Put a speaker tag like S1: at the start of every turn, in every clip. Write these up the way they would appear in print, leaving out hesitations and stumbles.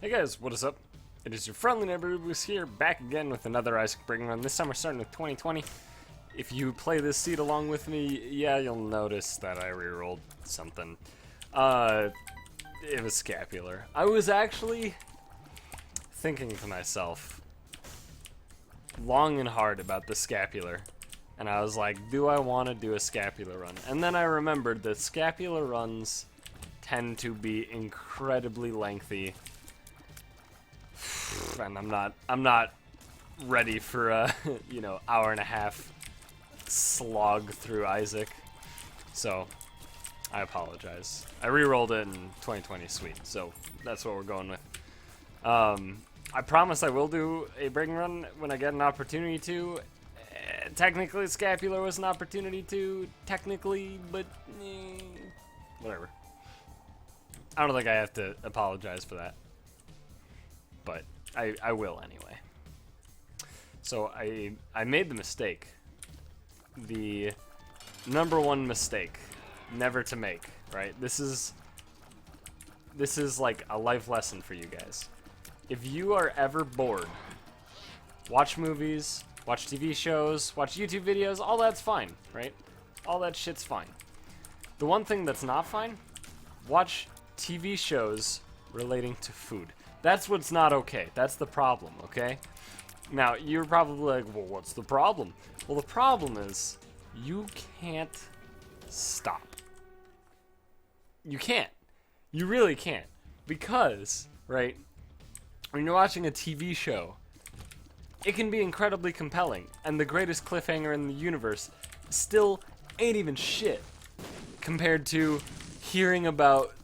S1: Hey guys, what is up? It is your friendly neighbor Boos here, back again with another Isaac Breaking Run. This time we're starting with 2020. If you play this seed along with me, yeah, you'll notice that I rerolled something. It was scapular. I was actually thinking to myself long and hard about the scapular. And I was like, do I want to do a scapular run? And then I remembered that scapular runs tend to be incredibly lengthy. And I'm not ready for a, hour and a half slog through Isaac. So, I apologize. I re-rolled it in 2020 Sweet, so that's what we're going with. I promise I will do a breaking run when I get an opportunity to. Technically, scapular was an opportunity to, technically, but whatever. I don't think I have to apologize for that. But I will anyway. So I made the mistake. The number one mistake never to make, right? This is like a life lesson for you guys. If you are ever bored, watch movies, watch TV shows, watch YouTube videos, all that's fine, right? All that shit's fine. The one thing that's not fine, watch TV shows relating to food. That's what's not okay. That's the problem, okay? Now, you're probably like, well, what's the problem? Well, the problem is you can't stop. You can't. You really can't. Because, right, when you're watching a TV show, it can be incredibly compelling, and the greatest cliffhanger in the universe still ain't even shit compared to hearing about,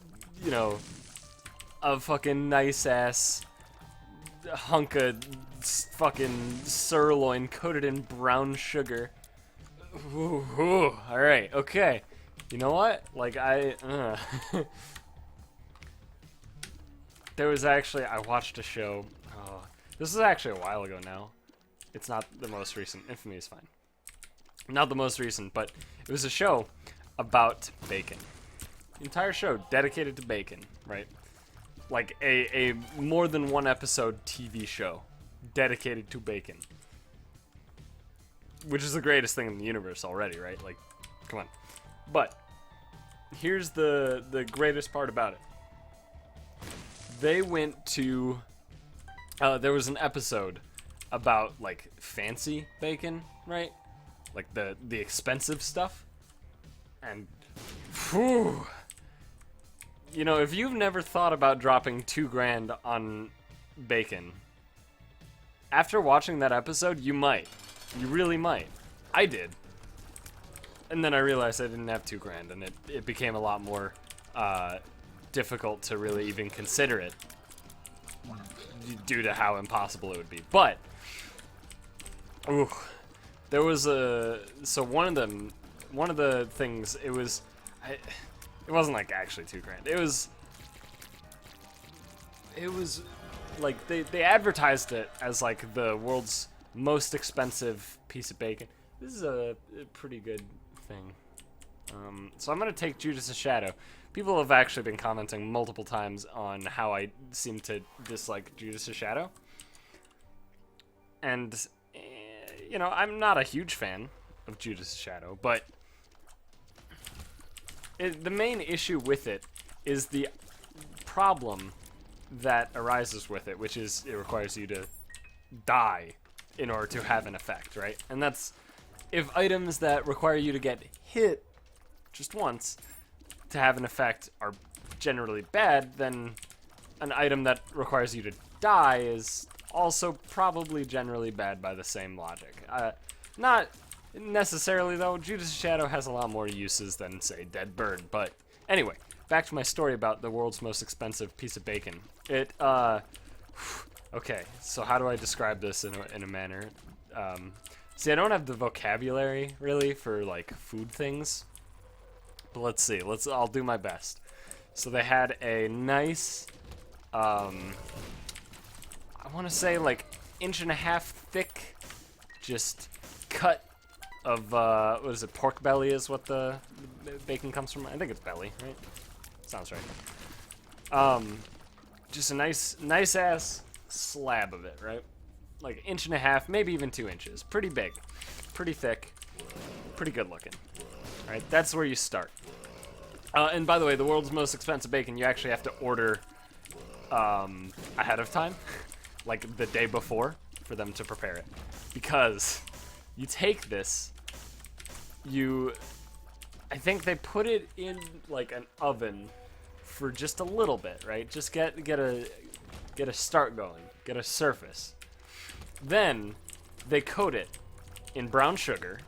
S1: a fucking nice-ass hunk of fucking sirloin coated in brown sugar. Ooh, alright, okay. You know what? Like, There was actually, I watched a show. Oh, this is actually a while ago now. It's not the most recent. Infamy is fine. Not the most recent, but it was a show about bacon. The entire show dedicated to bacon, right? Like a more than one episode TV show dedicated to bacon. Which is the greatest thing in the universe already, right? Like, come on. But here's the greatest part about it. They went to there was an episode about like fancy bacon, right? Like the expensive stuff. And whew, if you've never thought about dropping $2,000 on bacon, after watching that episode, you might. You really might. I did. And then I realized I didn't have $2,000, and it became a lot more difficult to really even consider it due to how impossible it would be. But ooh, there was so one of the things, it wasn't like actually $2,000. It was like they advertised it as like the world's most expensive piece of bacon. This is a pretty good thing. So I'm gonna take Judas A Shadow. People have actually been commenting multiple times on how I seem to dislike Judas A Shadow. And, I'm not a huge fan of Judas A Shadow, but the main issue with it is the problem that arises with it, which is it requires you to die in order to have an effect, right? And that's, if items that require you to get hit just once to have an effect are generally bad, then an item that requires you to die is also probably generally bad by the same logic. Not necessarily, though. Judas A Shadow has a lot more uses than, say, Dead Bird. But anyway, back to my story about the world's most expensive piece of bacon. Okay, so how do I describe this in a manner? See, I don't have the vocabulary, really, for, like, food things. But let's see. I'll do my best. So they had a nice, I want to say, like, 1.5 inch thick, just cut of, what is it, pork belly is what the bacon comes from? I think it's belly, right? Sounds right. Just a nice ass slab of it, right? Like an inch and a half, maybe even 2 inches. Pretty big, pretty thick, pretty good looking. All right, that's where you start. And by the way, the world's most expensive bacon, you actually have to order ahead of time, like the day before, for them to prepare it. Because you take this, I think they put it in like an oven for just a little bit, right? Just get a start going, get a surface. Then they coat it in brown sugar,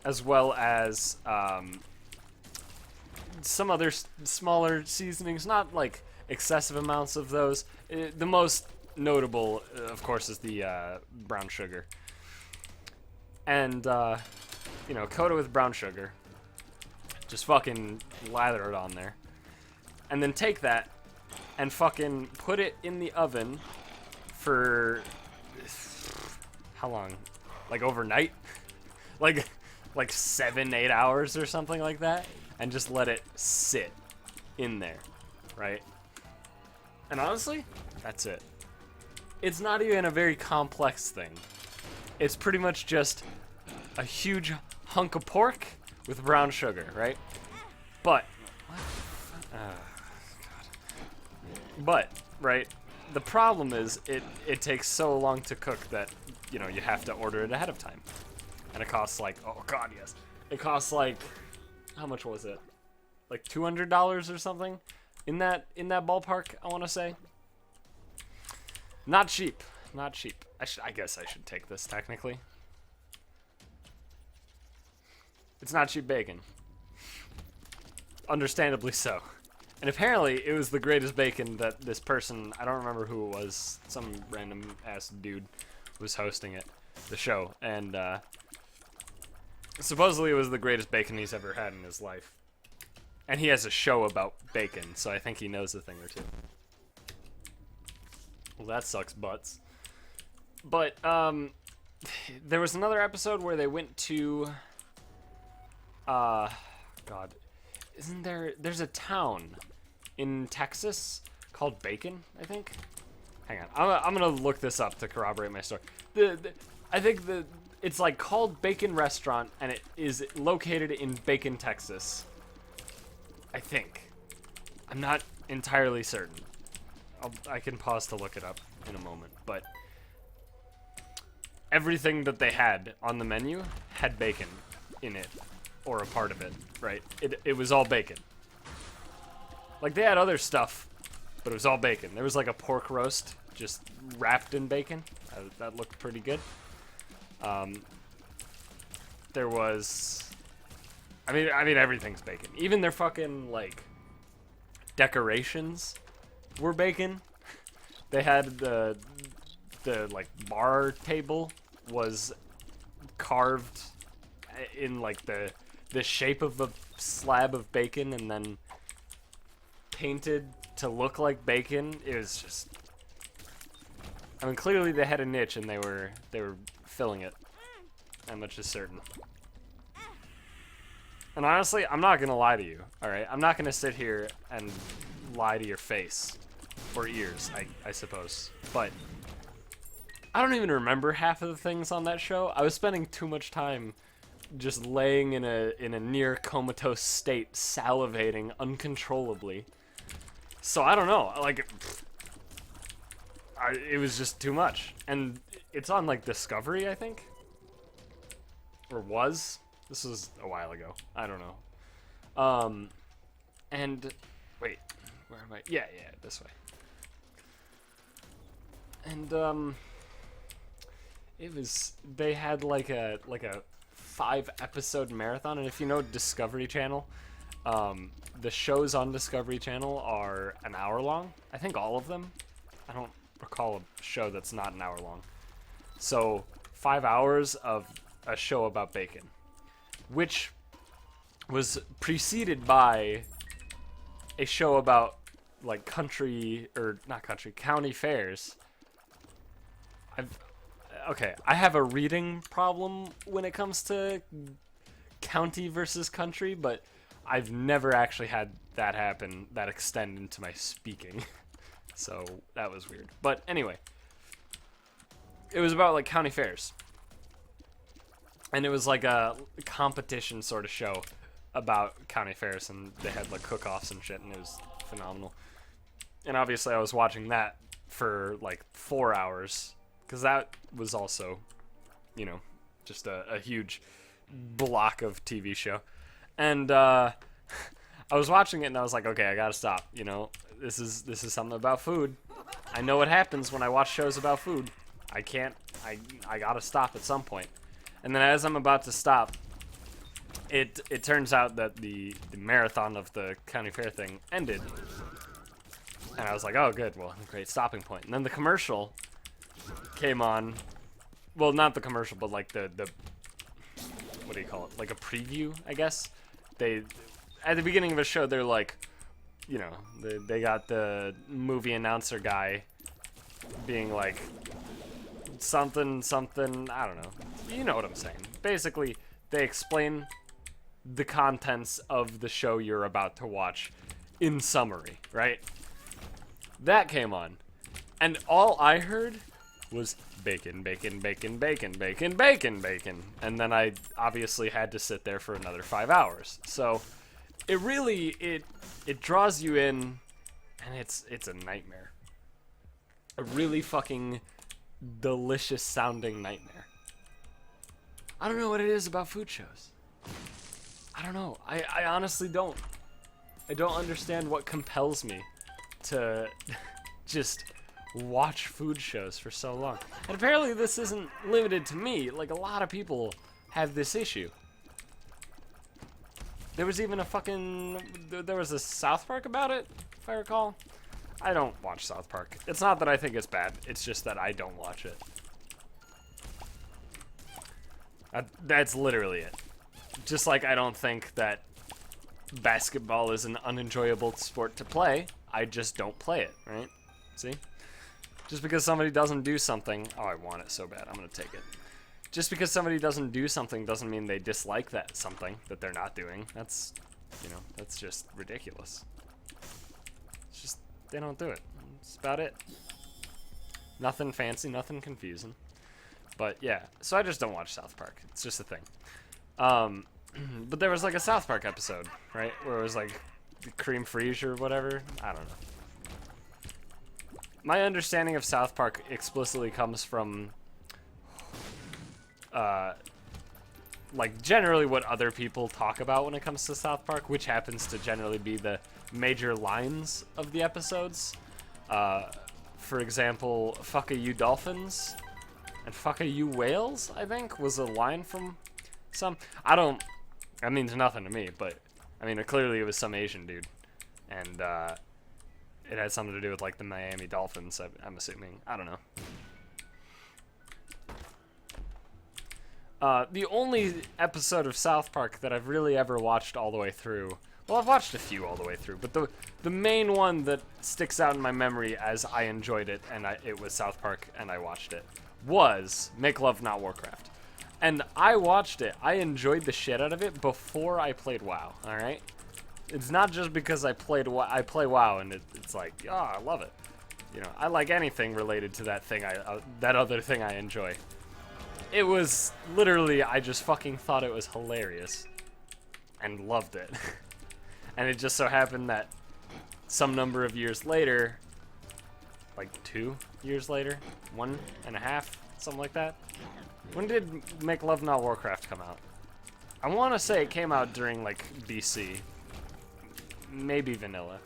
S1: as well as some other smaller seasonings, not like excessive amounts of those. The most notable, of course, is the brown sugar. And, you know, coat it with brown sugar. Just fucking lather it on there. And then take that and fucking put it in the oven for how long? Like overnight? like 7-8 hours or something like that, and just let it sit in there, right? And honestly, that's it. It's not even a very complex thing. It's pretty much just a huge hunk of pork with brown sugar, right? But But, right, the problem is it takes so long to cook that, you know, you have to order it ahead of time. And it costs like, oh god, yes. It costs like, how much was it? Like $200 or something? In that ballpark, I want to say. Not cheap. Not cheap. I guess I should take this, technically. It's not cheap bacon. Understandably so. And apparently, it was the greatest bacon that this person, I don't remember who it was, some random ass dude was hosting it, the show. And supposedly it was the greatest bacon he's ever had in his life. And he has a show about bacon, so I think he knows a thing or two. Well, that sucks butts. But there was another episode where they went to, God, isn't there's a town in Texas called Bacon, I think. Hang on, I'm gonna look this up to corroborate my story. I think it's like called Bacon Restaurant, and it is located in Bacon, Texas. I think. I'm not entirely certain. I can pause to look it up in a moment, but everything that they had on the menu had bacon in it, or a part of it, right? It was all bacon. Like, they had other stuff, but it was all bacon. There was like a pork roast just wrapped in bacon. That looked pretty good. There was, I mean everything's bacon. Even their fucking like decorations were bacon. They had the like bar table was carved in like the shape of a slab of bacon and then painted to look like bacon. It was just, I mean, clearly they had a niche and they were filling it. That much is certain. And honestly, I'm not gonna lie to you, alright? I'm not gonna sit here and lie to your face. Or ears, I suppose. But I don't even remember half of the things on that show. I was spending too much time just laying in a near comatose state, salivating uncontrollably. So I don't know, like, it was just too much. And it's on like Discovery, I think? Or was? This was a while ago. I don't know. And wait, where am I? Yeah, this way. And it was, they had like a 5-episode marathon, and if you know Discovery Channel, the shows on Discovery Channel are an hour long. I think all of them. I don't recall a show that's not an hour long. So 5 hours of a show about bacon, which was preceded by a show about like county fairs. I have a reading problem when it comes to county versus country, but I've never actually had that happen, that extend into my speaking. So that was weird. But anyway, it was about like county fairs. And it was like a competition sort of show about county fairs, and they had like cook-offs and shit, and it was phenomenal. And obviously I was watching that for like 4 hours, because that was also, you know, just a huge block of TV show. And I was watching it, and I was like, okay, I gotta stop. You know, this is something about food. I know what happens when I watch shows about food. I gotta stop at some point. And then as I'm about to stop, it turns out that the marathon of the county fair thing ended. And I was like, oh, good, well, great stopping point. And then the commercial came on. Well, not the commercial, but like the what do you call it? Like a preview, I guess. At the beginning of a show, they're like, you know, they got the movie announcer guy being like, something, I don't know. You know what I'm saying. Basically, they explain the contents of the show you're about to watch in summary, right? That came on, and all I heard was bacon, bacon, bacon, bacon, bacon, bacon, bacon. And then I obviously had to sit there for another 5 hours. So it really, it draws you in, and it's a nightmare. A really fucking delicious sounding nightmare. I don't know what it is about food shows. I don't know. I honestly don't. I don't understand what compels me to just watch food shows for so long. And apparently this isn't limited to me. Like, a lot of people have this issue. There was even there was a South Park about it, if I recall. I don't watch South Park. It's not that I think it's bad. It's just that I don't watch it. That's literally it. Just like I don't think that basketball is an unenjoyable sport to play, I just don't play it, right? See? Just because somebody doesn't do something... Oh, I want it so bad. I'm going to take it. Just because somebody doesn't do something doesn't mean they dislike that something that they're not doing. That's, you know, that's just ridiculous. It's just, they don't do it. That's about it. Nothing fancy, nothing confusing. But yeah, so I just don't watch South Park. It's just a thing. But there was like a South Park episode, right? Where it was like cream frige or whatever. I don't know. My understanding of South Park explicitly comes from, like, generally what other people talk about when it comes to South Park, which happens to generally be the major lines of the episodes. For example, "Fuck you dolphins" and "Fuck you whales," I think, was a line from some... That means nothing to me, but, I mean, clearly it was some Asian dude. And, it had something to do with, like, the Miami Dolphins, I'm assuming. I don't know. The only episode of South Park that I've really ever watched all the way through... Well, I've watched a few all the way through, but the main one that sticks out in my memory as I enjoyed it, and it was South Park, and I watched it, was Make Love Not Warcraft. And I watched it. I enjoyed the shit out of it before I played WoW, alright? It's not just because I play WoW and it's like, oh, I love it. You know, I like anything related to that thing, that other thing I enjoy. It was literally, I just fucking thought it was hilarious and loved it. And it just so happened that some number of years later, like 2 years later, 1.5, something like that. When did Make Love Not Warcraft come out? I want to say it came out during, like, BC. Maybe vanilla.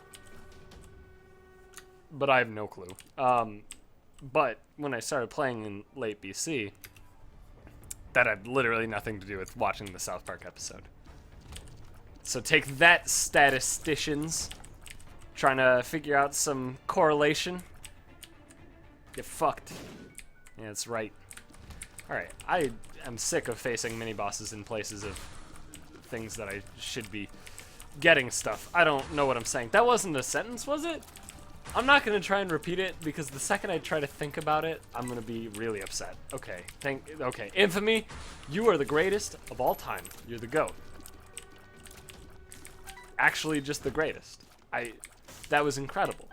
S1: But I have no clue. But when I started playing in late BC, that had literally nothing to do with watching the South Park episode. So take that, statisticians, trying to figure out some correlation. Get fucked. Yeah, that's right. Alright, I am sick of facing mini-bosses in places of things that I should be getting stuff. I don't know what I'm saying. That wasn't a sentence, was it? I'm not going to try and repeat it, because the second I try to think about it, I'm going to be really upset. Okay, okay. Infamy, you are the greatest of all time. You're the GOAT. Actually, just the greatest. That was incredible.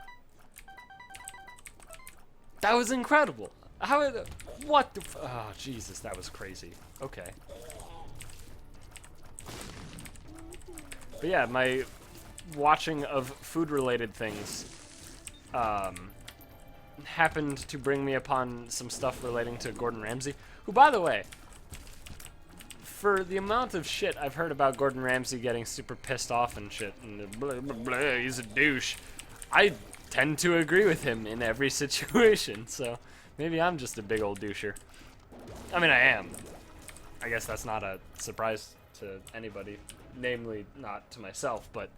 S1: That was incredible. What the oh, Jesus, that was crazy. Okay. But yeah, my watching of food-related things happened to bring me upon some stuff relating to Gordon Ramsay, who, by the way, for the amount of shit I've heard about Gordon Ramsay getting super pissed off and shit, and blah, blah, blah, he's a douche, I tend to agree with him in every situation, so maybe I'm just a big old doucher. I mean, I am. I guess that's not a surprise to anybody, namely not to myself, but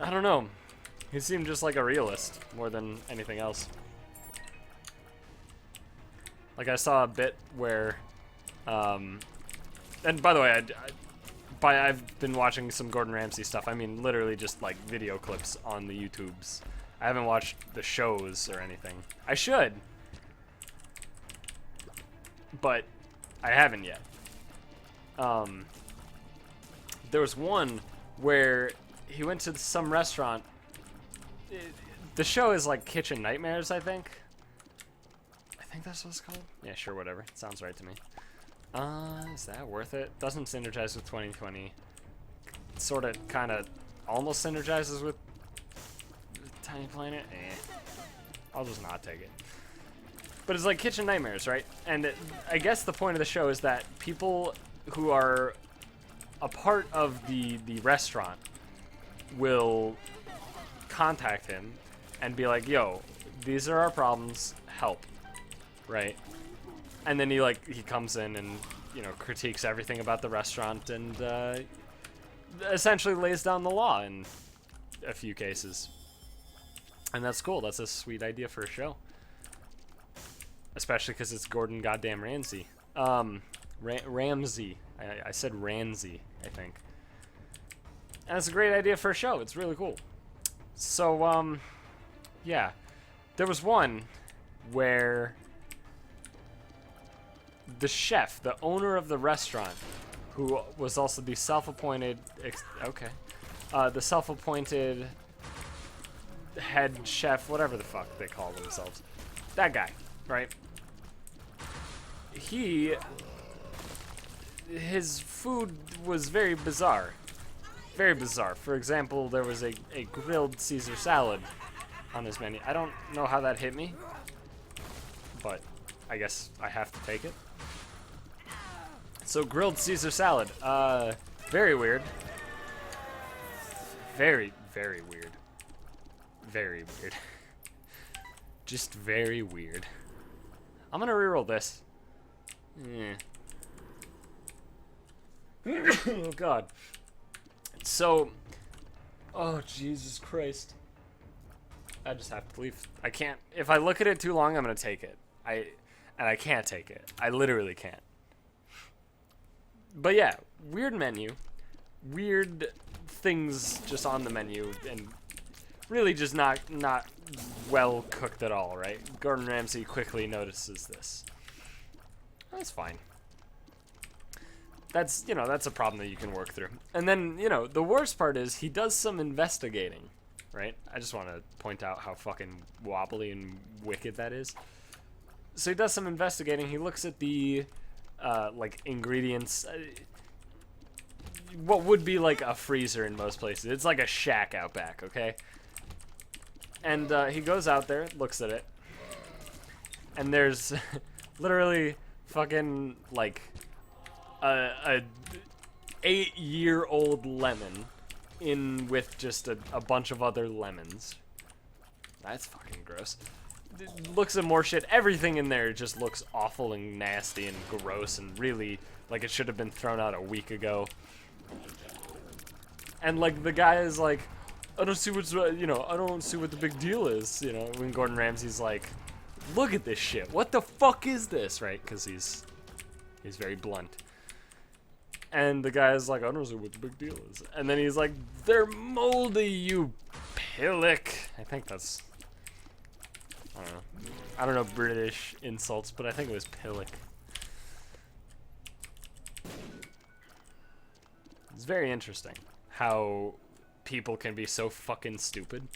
S1: I don't know. He seemed just like a realist more than anything else. Like, I saw a bit where, and by the way, I've been watching some Gordon Ramsay stuff. I mean, literally just like video clips on the YouTubes. I haven't watched the shows or anything. I should, but I haven't yet. There was one where he went to some restaurant. The show is like Kitchen Nightmares, I think. I think that's what it's called. Yeah, sure, whatever. It sounds right to me. Is that worth it? Doesn't synergize with 2020. Sort of, kind of, almost synergizes with Tiny Planet. I'll just not take it. But it's like Kitchen Nightmares, right? And I guess the point of the show is that people who are a part of the restaurant will contact him and be like, yo, these are our problems, help, right? And then he comes in and, you know, critiques everything about the restaurant and essentially lays down the law in a few cases. And that's cool. That's a sweet idea for a show. Especially because it's Gordon goddamn Ramsay. Ramsay. I said Ramsay, I think. And it's a great idea for a show. It's really cool. So, yeah. There was one where the chef, the owner of the restaurant, who was also the self-appointed, the self-appointed head chef, whatever the fuck they call themselves. That guy, right? His food was very bizarre. Very bizarre. For example, there was a grilled Caesar salad on his menu. I don't know how that hit me, but I guess I have to take it. So, grilled Caesar salad. Very weird. Very, very weird. Very weird. Just very weird. I'm gonna reroll this. Oh, God. So, oh, Jesus Christ. I just have to leave. I can't. If I look at it too long, I'm gonna take it. And I can't take it. I literally can't. But yeah, weird menu. Weird things just on the menu, and really just not well cooked at all, right? Gordon Ramsay quickly notices this. That's fine. That's, you know, that's a problem that you can work through. And then, you know, the worst part is he does some investigating, right? I just want to point out how fucking wobbly and wicked that is. So he does some investigating. He looks at the, like, ingredients. What would be like a freezer in most places. It's like a shack out back, okay? And he goes out there, looks at it, and there's literally fucking, like, a 8-year-old lemon in with just a bunch of other lemons. That's fucking gross. Looks at more shit. Everything in there just looks awful and nasty and gross and really like it should have been thrown out a week ago. And like the guy is like, I don't see what's, you know, I don't see what the big deal is, you know, when Gordon Ramsay's like, look at this shit. What the fuck is this, right? Because he's very blunt. And the guy's like, I don't know what the big deal is. And then he's like, they're moldy, you pillock. I think that's, I don't know. I don't know British insults, but I think it was pillock. It's very interesting how people can be so fucking stupid.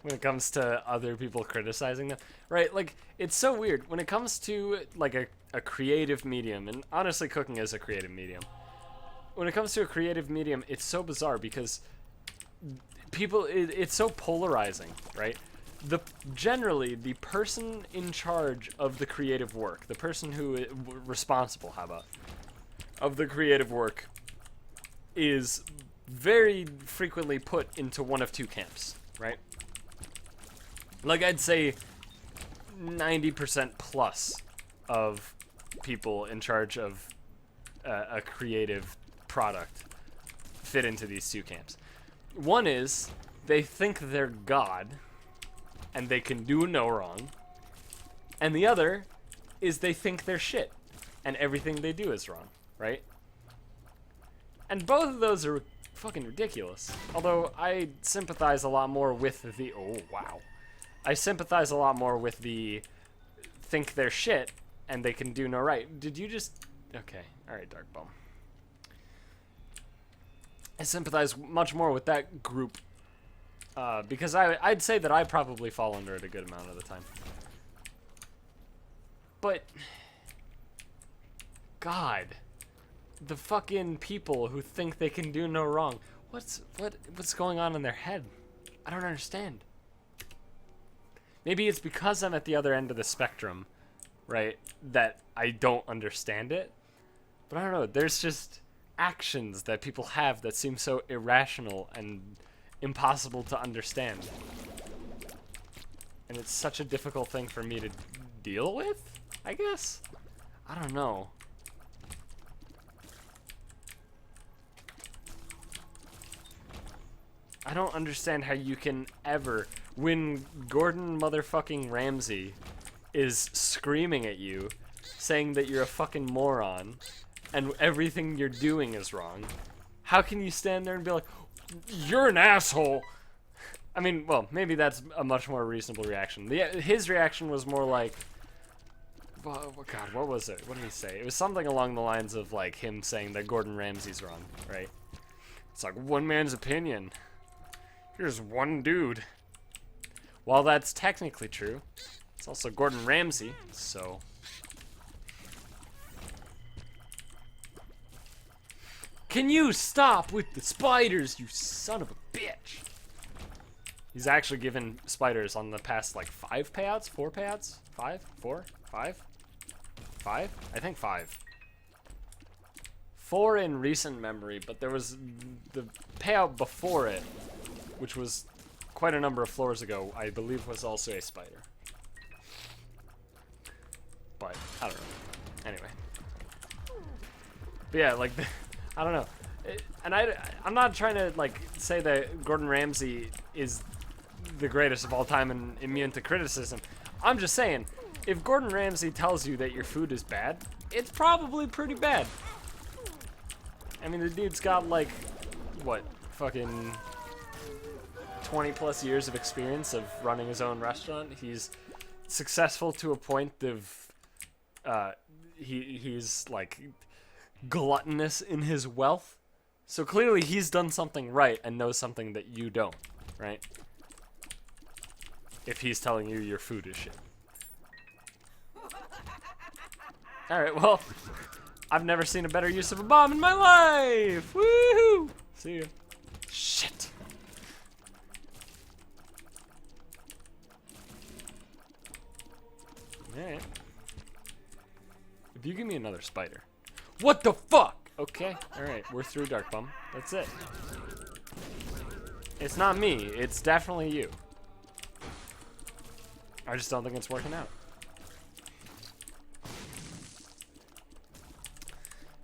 S1: when it comes to other people criticizing them, right? Like, it's so weird when it comes to like a creative medium, and honestly cooking is a creative medium. When it comes to a creative medium, it's so bizarre because people, it's so polarizing, right? Generally, the person in charge of the creative work, the person who is responsible, how about, of the creative work, is very frequently put into one of two camps, right? Like, I'd say 90% plus of people in charge of a creative product fit into these two camps. One is they think they're God and they can do no wrong, and the other is they think they're shit and everything they do is wrong, right? And both of those are fucking ridiculous. Although I sympathize a lot more with the I sympathize a lot more with the think they're shit and they can do no right. Did you just... Okay, alright, Dark Bum. I sympathize much more with that group because I'd say that I probably fall under it a good amount of the time. But... God... The fucking people who think they can do no wrong. What's going on in their head? I don't understand. Maybe it's because I'm at the other end of the spectrum, right, that I don't understand it. But I don't know, there's just actions that people have that seem so irrational and impossible to understand. And it's such a difficult thing for me to deal with, I guess? I don't know. I don't understand how you can ever, when Gordon motherfucking Ramsay is screaming at you, saying that you're a fucking moron, and everything you're doing is wrong, how can you stand there and be like, you're an asshole? I mean, well, maybe that's a much more reasonable reaction. His reaction was more like, oh, God, what was it? What did he say? It was something along the lines of, like, him saying that Gordon Ramsay's wrong, right? It's like, one man's opinion. Here's one dude. While that's technically true, it's also Gordon Ramsay, so... Can you stop with the spiders, you son of a bitch? He's actually given spiders on the past, like, 5 payouts? 4 payouts? 5? 4? 5? 5? I think 5. 4 in recent memory, but there was the payout before it, which was quite a number of floors ago, I believe was also a spider. But, I don't know. Anyway. But yeah, like, I don't know. And I'm not trying to, like, say that Gordon Ramsay is the greatest of all time and immune to criticism. I'm just saying, if Gordon Ramsay tells you that your food is bad, it's probably pretty bad. I mean, the dude's got, like, what, fucking 20 plus years of experience of running his own restaurant. He's successful to a point of he's like gluttonous in his wealth. So clearly he's done something right and knows something that you don't, right? If he's telling you your food is shit. Alright, well, I've never seen a better use of a bomb in my life! Woohoo! See ya. Shit. Alright. If you give me another spider. What the fuck? Okay, alright, we're through Dark Bum. That's it. It's not me, it's definitely you. I just don't think it's working out.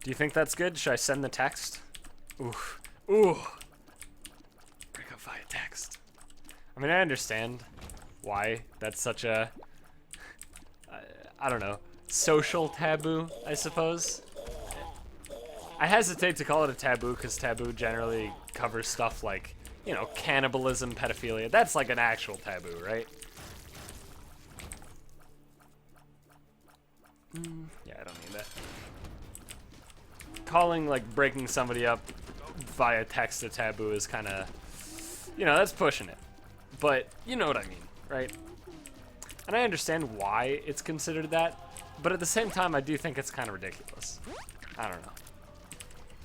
S1: Do you think that's good? Should I send the text? Ooh. Ooh. Break up via text. I mean, I understand why that's such a... I don't know, social taboo, I suppose. I hesitate to call it a taboo because taboo generally covers stuff like, you know, cannibalism, pedophilia. That's like an actual taboo, right? Yeah, I don't need that. Calling, like, breaking somebody up via text a taboo is kind of, you know, that's pushing it. But you know what I mean, right? And I understand why it's considered that, but at the same time, I do think it's kind of ridiculous. I don't know.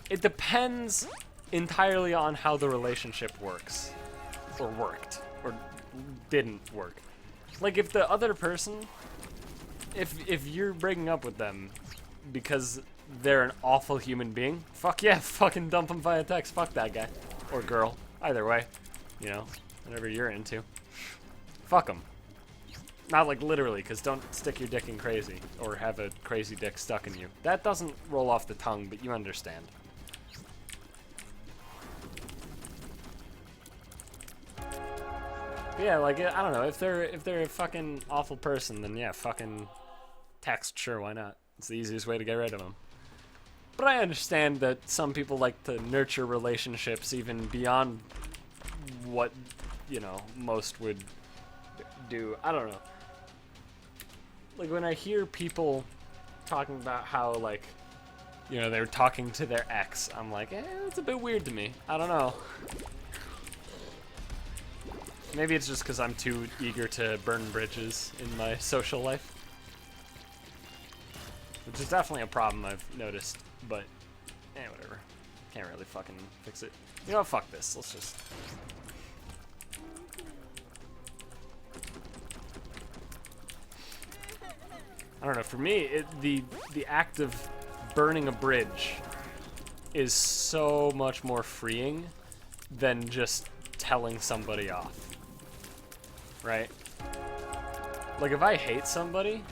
S1: It depends entirely on how the relationship works, or worked, or didn't work. Like, if the other person, if you're breaking up with them because they're an awful human being, fuck yeah, fucking dump them via text, fuck that guy. Or girl, either way, you know, whatever you're into. Fuck them. Not like literally, because don't stick your dick in crazy, or have a crazy dick stuck in you. That doesn't roll off the tongue, but you understand. But yeah, like, I don't know, if they're a fucking awful person, then yeah, fucking text, sure, why not? It's the easiest way to get rid of them. But I understand that some people like to nurture relationships even beyond what, you know, most would do. I don't know. Like, when I hear people talking about how, like, you know, they're talking to their ex, I'm like, it's a bit weird to me. I don't know. Maybe it's just because I'm too eager to burn bridges in my social life. Which is definitely a problem I've noticed, but, whatever. Can't really fucking fix it. You know what, fuck this. Let's just... I don't know, for me, the act of burning a bridge is so much more freeing than just telling somebody off. Right? Like, if I hate somebody,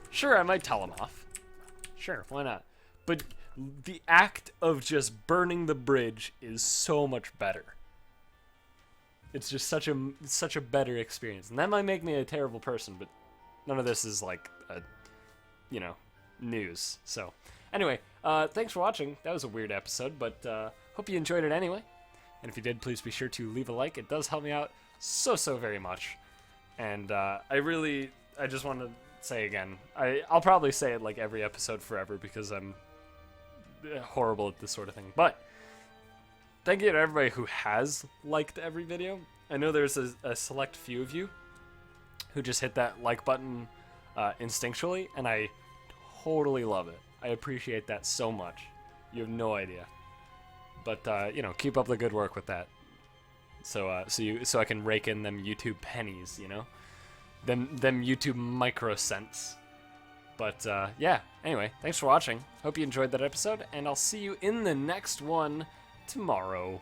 S1: sure, I might tell them off. Sure, why not? But the act of just burning the bridge is so much better. It's just such a better experience. And that might make me a terrible person, but none of this is like a, you know, news. So, anyway, thanks for watching. That was a weird episode, but hope you enjoyed it anyway. And if you did, please be sure to leave a like. It does help me out so very much. And I just want to say again, I'll probably say it like every episode forever because I'm horrible at this sort of thing. But thank you to everybody who has liked every video. I know there's a select few of you who just hit that like button instinctually, and I totally love it. I appreciate that so much. You have no idea. But you know, keep up the good work with that. So I can rake in them YouTube pennies, you know, them YouTube microcents. But yeah. Anyway, thanks for watching. Hope you enjoyed that episode, and I'll see you in the next one tomorrow.